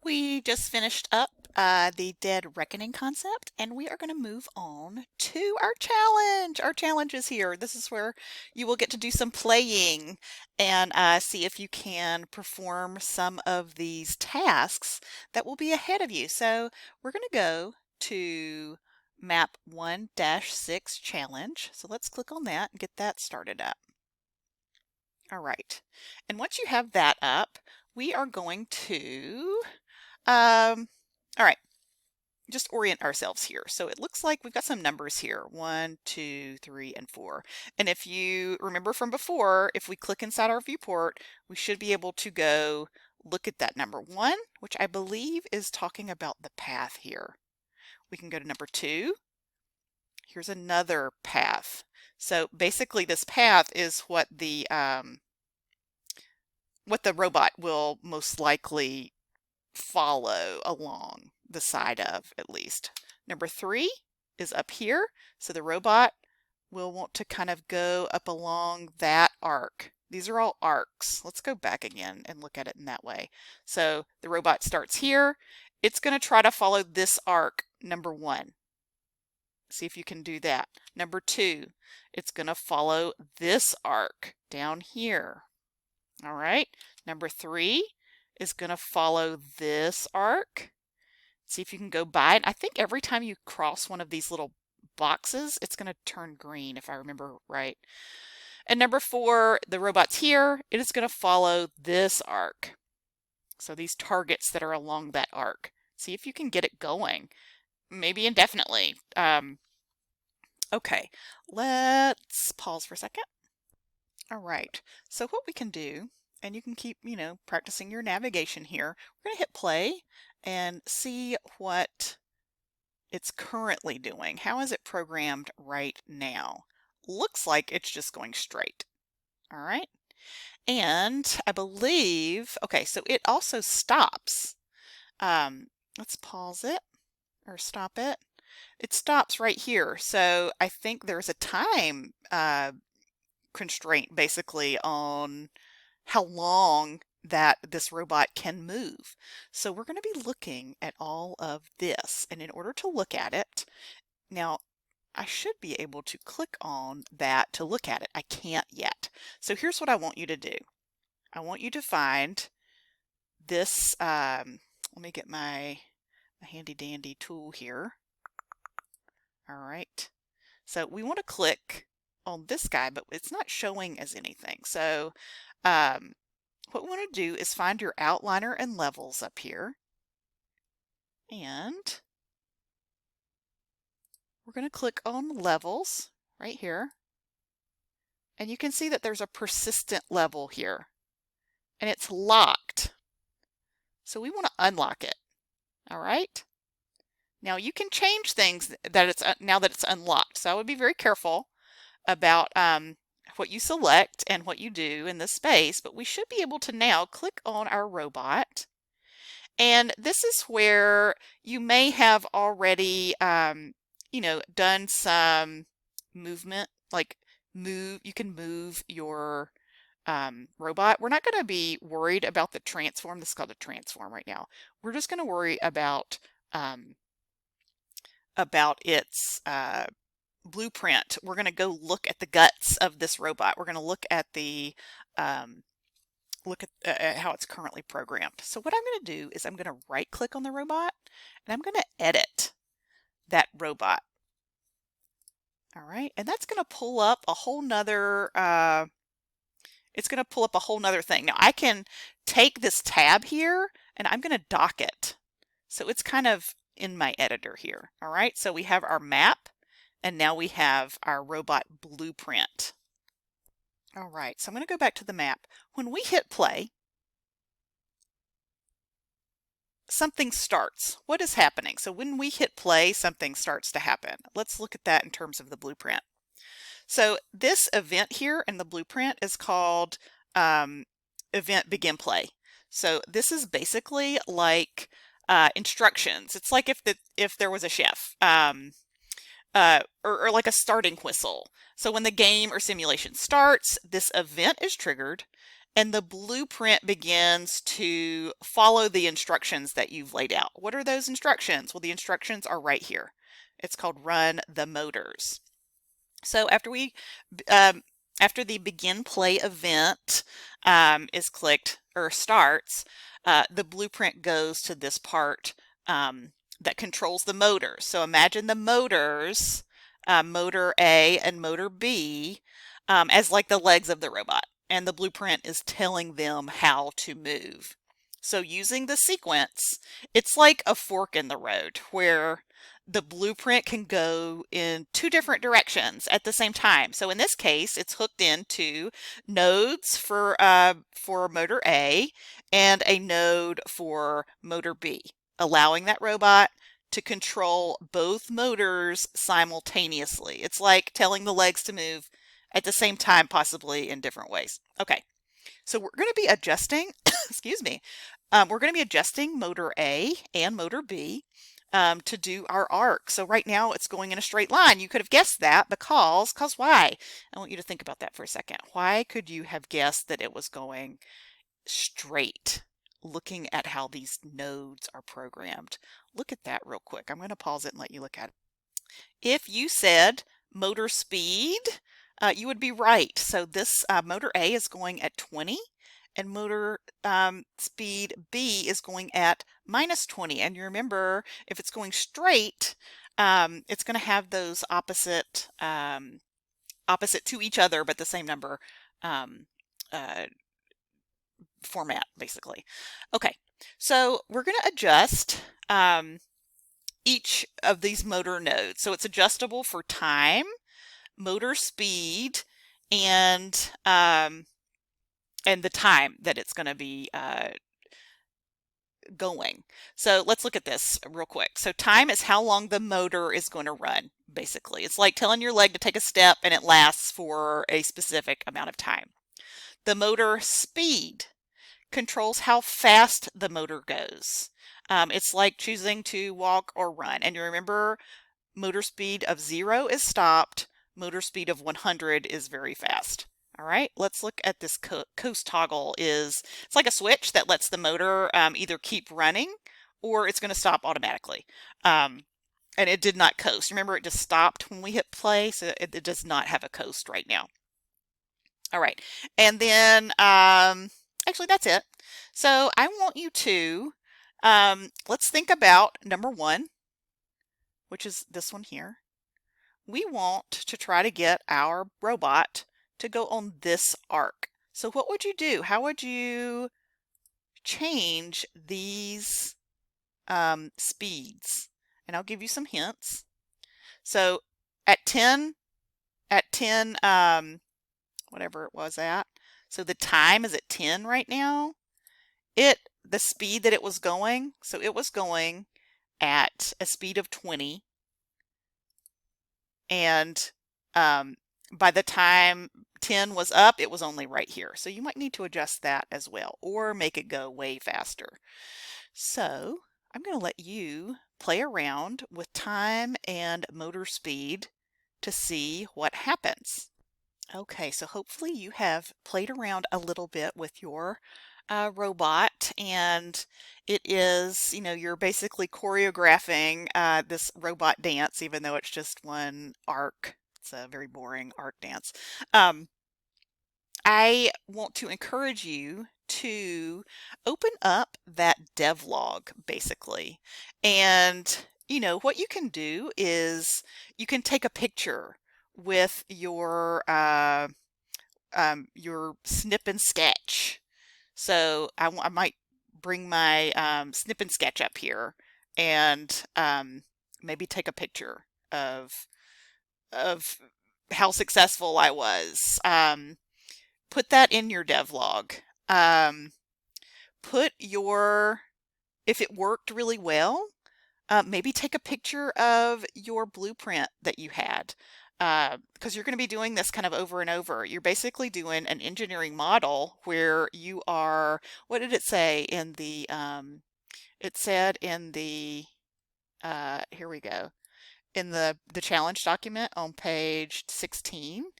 We just finished up the Dead Reckoning concept, and we are going to move on to our challenge. Our challenge is here. This is where you will get to do some playing and see if you can perform some of these tasks that will be ahead of you. So we're going to go to map 1-6 challenge. So let's click on that and get that started up. All right. And once you have that up, we are going to all right, just orient ourselves here. So it looks like we've got some numbers here, 1, 2, 3, and 4. And if you remember from before, if we click inside our viewport, we should be able to go look at that number 1, which I believe is talking about the path here. We can go to number 2. Here's another path. So basically this path is what the robot will most likely follow along the side of, at least. Number 3 is up here, so the robot will want to kind of go up along that arc. These are all arcs. Let's go back again and look at it in that way. So the robot starts here. It's going to try to follow this arc, number 1. See if you can do that. Number 2, it's going to follow this arc down here. All right. Number 3 is going to follow this arc. See if you can go by it. I think every time you cross one of these little boxes, it's going to turn green, if I remember right. And number 4, the robot's here. It is going to follow this arc. So these targets that are along that arc. See if you can get it going, maybe indefinitely. Okay, let's pause for a second. All right, so what we can do, and you can keep, practicing your navigation here. We're going to hit play and see what it's currently doing. How is it programmed right now? Looks like it's just going straight. All right. And I believe, okay, so it also stops. Let's pause it or stop it. It stops right here. So I think there's a time constraint basically on how long that this robot can move. So we're going to be looking at all of this. And in order to look at it, now I should be able to click on that to look at it. I can't yet. So here's what I want you to do. I want you to find this, let me get my handy dandy tool here. All right. So we want to click on this guy, but it's not showing as anything. So what we want to do is find your outliner and levels up here. And we're going to click on levels right here. And you can see that there's a persistent level here. And it's locked. So we want to unlock it. All right. Now you can change things that it's now that it's unlocked. So I would be very careful about what you select and what you do in this space, but we should be able to now click on our robot. And this is where you may have already, done some movement, like you can move your robot. We're not going to be worried about the transform. This is called a transform right now. We're just going to worry about its blueprint. We're going to go look at the guts of this robot. We're going to look at the how it's currently programmed. So what I'm going to do is I'm going to right click on the robot and I'm going to edit that robot. All right, and that's going to pull up a whole nother it's going to pull up a whole nother thing. Now I can take this tab here and I'm going to dock it. So it's kind of in my editor here. All right, so we have our map and now we have our robot blueprint. All right, so I'm going to go back to the map. When we hit play, something starts. What is happening? So when we hit play, something starts to happen. Let's look at that in terms of the blueprint. So this event here in the blueprint is called event begin play. So this is basically like instructions. It's like if there was a chef, or like a starting whistle. So when the game or simulation starts, this event is triggered, and the blueprint begins to follow the instructions that you've laid out. What are those instructions? Well, the instructions are right here. It's called run the motors. So um, after the begin play event is clicked or starts, the blueprint goes to this part that controls the motors. So imagine the motors, motor A and motor B, as like the legs of the robot, and the blueprint is telling them how to move. So using the sequence, it's like a fork in the road where the blueprint can go in two different directions at the same time. So in this case, it's hooked into nodes for motor A and a node for motor B, allowing that robot to control both motors simultaneously. It's like telling the legs to move at the same time, possibly in different ways. Okay, so we're going to be adjusting, excuse me, we're going to be adjusting motor A and motor B to do our arc. So right now it's going in a straight line. You could have guessed that because why? I want you to think about that for a second. Why could you have guessed that it was going straight? Looking at how these nodes are programmed. Look at that real quick. I'm going to pause it and let you look at it. If you said motor speed, you would be right. So this motor A is going at 20 and motor speed B is going at -20. And you remember, if it's going straight, it's going to have those opposite to each other, but the same number format, basically. Okay, so we're going to adjust each of these motor nodes. So it's adjustable for time, motor speed, and the time that it's going to be going. So let's look at this real quick. So time is how long the motor is going to run, basically. It's like telling your leg to take a step and it lasts for a specific amount of time. The motor speed controls how fast the motor goes. It's like choosing to walk or run. And you remember, motor speed of 0 is stopped, motor speed of 100 is very fast. All right, let's look at this coast toggle. It's like a switch that lets the motor either keep running or it's going to stop automatically. And it did not coast. Remember, it just stopped when we hit play, so it does not have a coast right now. All right, and then actually that's it. So I want you to, let's think about number 1, which is this one here. We want to try to get our robot to go on this arc. So what would you do? How would you change these speeds? And I'll give you some hints. So at 10, whatever it was at, so the time is at 10 right now. The speed that it was going, so it was going at a speed of 20. And by the time 10 was up, it was only right here. So you might need to adjust that as well, or make it go way faster. So I'm going to let you play around with time and motor speed to see what happens. Okay, so hopefully you have played around a little bit with your robot, and it is, you're basically choreographing this robot dance, even though it's just one arc. It's a very boring arc dance. I want to encourage you to open up that devlog, basically. And, what you can do is you can take a picture with your snip and sketch. So I might bring my snip and sketch up here and maybe take a picture of how successful I was. Put that in your devlog. If it worked really well, maybe take a picture of your blueprint that you had. Because you're going to be doing this kind of over and over. You're basically doing an engineering model where you are, what did it say in the, it said in the, here we go, in the challenge document on page 16,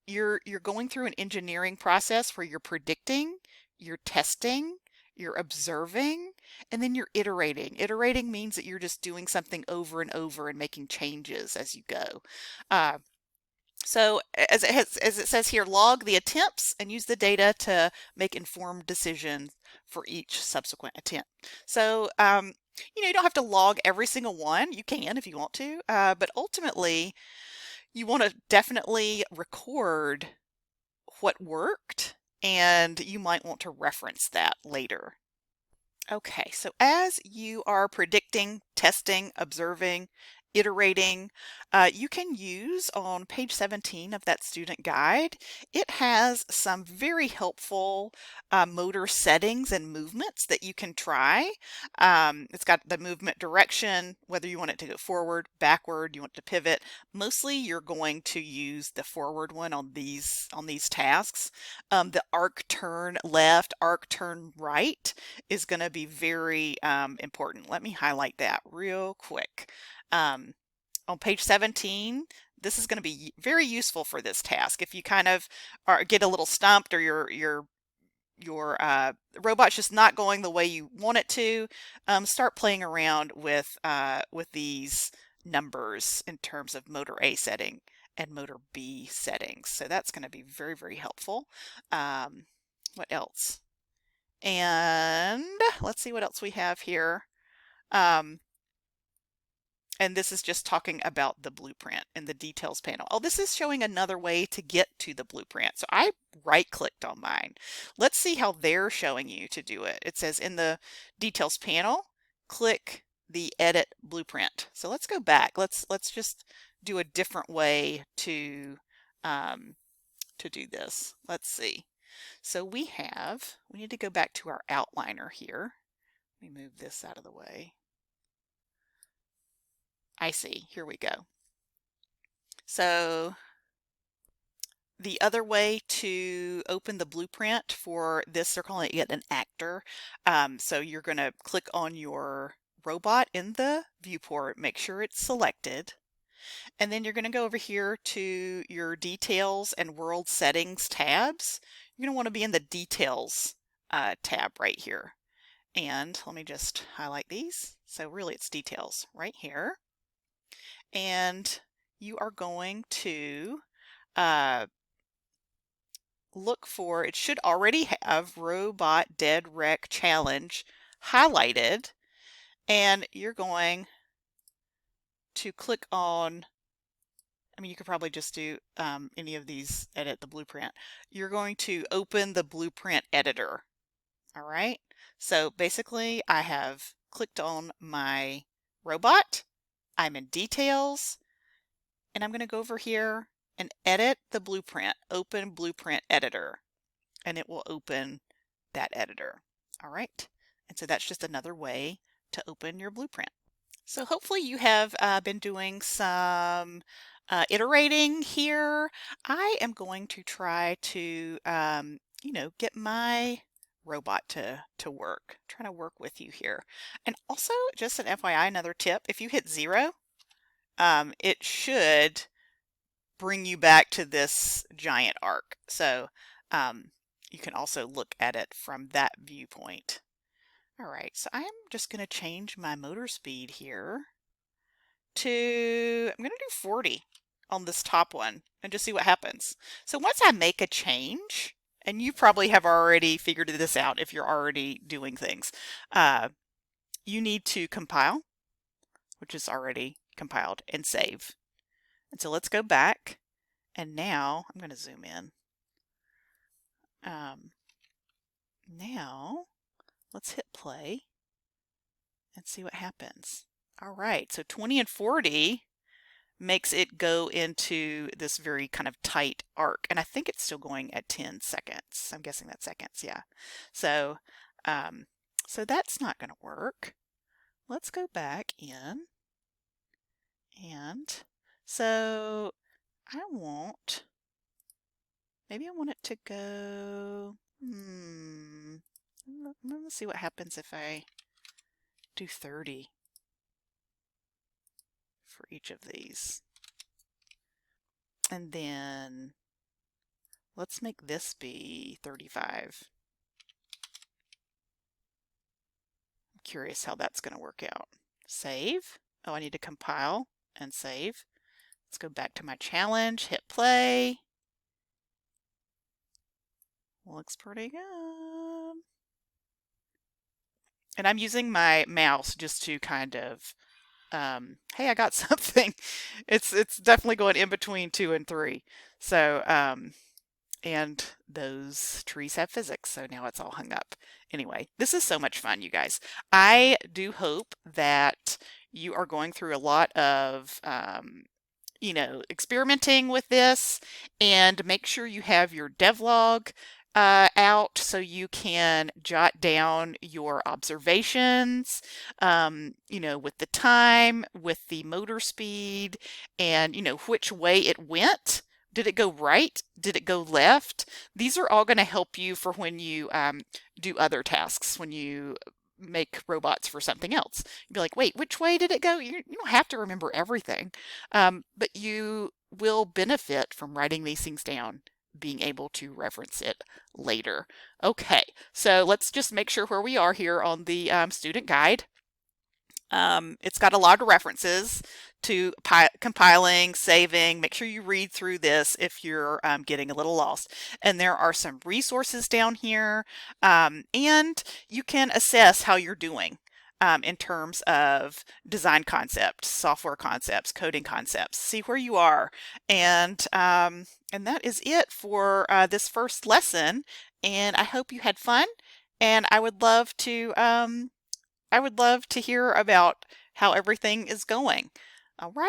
you're going through an engineering process where you're predicting you're testing, you're observing, and then you're iterating. Iterating means that you're just doing something over and over and making changes as you go. Uh, so as it says here, log the attempts and use the data to make informed decisions for each subsequent attempt. So, you don't have to log every single one. You can if you want to, but ultimately you want to definitely record what worked, and you might want to reference that later. Okay, so as you are predicting, testing, observing, iterating, you can use on page 17 of that student guide. It has some very helpful motor settings and movements that you can try. It's got the movement direction, whether you want it to go forward, backward, you want it to pivot. Mostly you're going to use the forward one on these tasks. The arc turn left, arc turn right is going to be very important. Let me highlight that real quick. On page 17, this is going to be very useful for this task. If you kind of get a little stumped, or your robot's just not going the way you want it to, start playing around with these numbers in terms of motor A setting and motor B settings. So that's going to be very, very helpful. What else? And let's see what else we have here. And this is just talking about the blueprint in the details panel. Oh, this is showing another way to get to the blueprint. So I right-clicked on mine. Let's see how they're showing you to do it. It says in the details panel, click the edit blueprint. So let's go back. Let's just do a different way to do this. Let's see. So we need to go back to our outliner here. Let me move this out of the way. I see, here we go. So the other way to open the blueprint for this, they're calling it an actor. So you're going to click on your robot in the viewport, make sure it's selected. And then you're going to go over here to your details and world settings tabs. You're going to want to be in the details tab right here. And let me just highlight these. So really it's details right here. And you are going to look for, it should already have Robot Dead Rec Challenge highlighted. And you're going to click on, you could probably just do any of these, edit the blueprint. You're going to open the blueprint editor. All right. So basically I have clicked on my robot. I'm in details, and I'm going to go over here and edit the blueprint, open blueprint editor, and it will open that editor. All right. And so that's just another way to open your blueprint. So hopefully you have been doing some iterating here. I am going to try to, get my robot to work. Trying to work with you here. And also, just an FYI, another tip, if you hit 0, it should bring you back to this giant arc. So you can also look at it from that viewpoint. All right, so I'm just going to change my motor speed here to, I'm going to do 40 on this top one and just see what happens. So once I make a change, and you probably have already figured this out if you're already doing things, you need to compile, which is already compiled, and save. And so let's go back, and now I'm going to zoom in. Now let's hit play and see what happens. All right, so 20 and 40 makes it go into this very kind of tight arc, and I think it's still going at 10 seconds. I'm guessing that's seconds, yeah. So, so that's not going to work. Let's go back in, and so maybe I want it to go, let's see what happens if I do 30 for each of these. And then let's make this be 35. curious how that's going to work out. Save. Oh, I need to compile and save. Let's go back to my challenge, hit play. Looks pretty good. And I'm using my mouse just to kind of, hey, I got something. It's definitely going in between 2 and 3. So, and those trees have physics, so now it's all hung up. Anyway, this is so much fun, you guys. I do hope that you are going through a lot of, experimenting with this, and make sure you have your devlog out so you can jot down your observations, with the time, with the motor speed, and, which way it went. Did it go right? Did it go left? These are all going to help you for when you do other tasks, when you make robots for something else. You'd be like, wait, which way did it go? You don't have to remember everything, but you will benefit from writing these things down, being able to reference it later. Okay, so let's just make sure where we are here on the student guide. It's got a lot of references to compiling, saving. Make sure you read through this if you're getting a little lost. And there are some resources down here, and you can assess how you're doing in terms of design concepts, software concepts, coding concepts. See where you are, and that is it for this first lesson. And I hope you had fun. And I would love to hear about how everything is going. All right.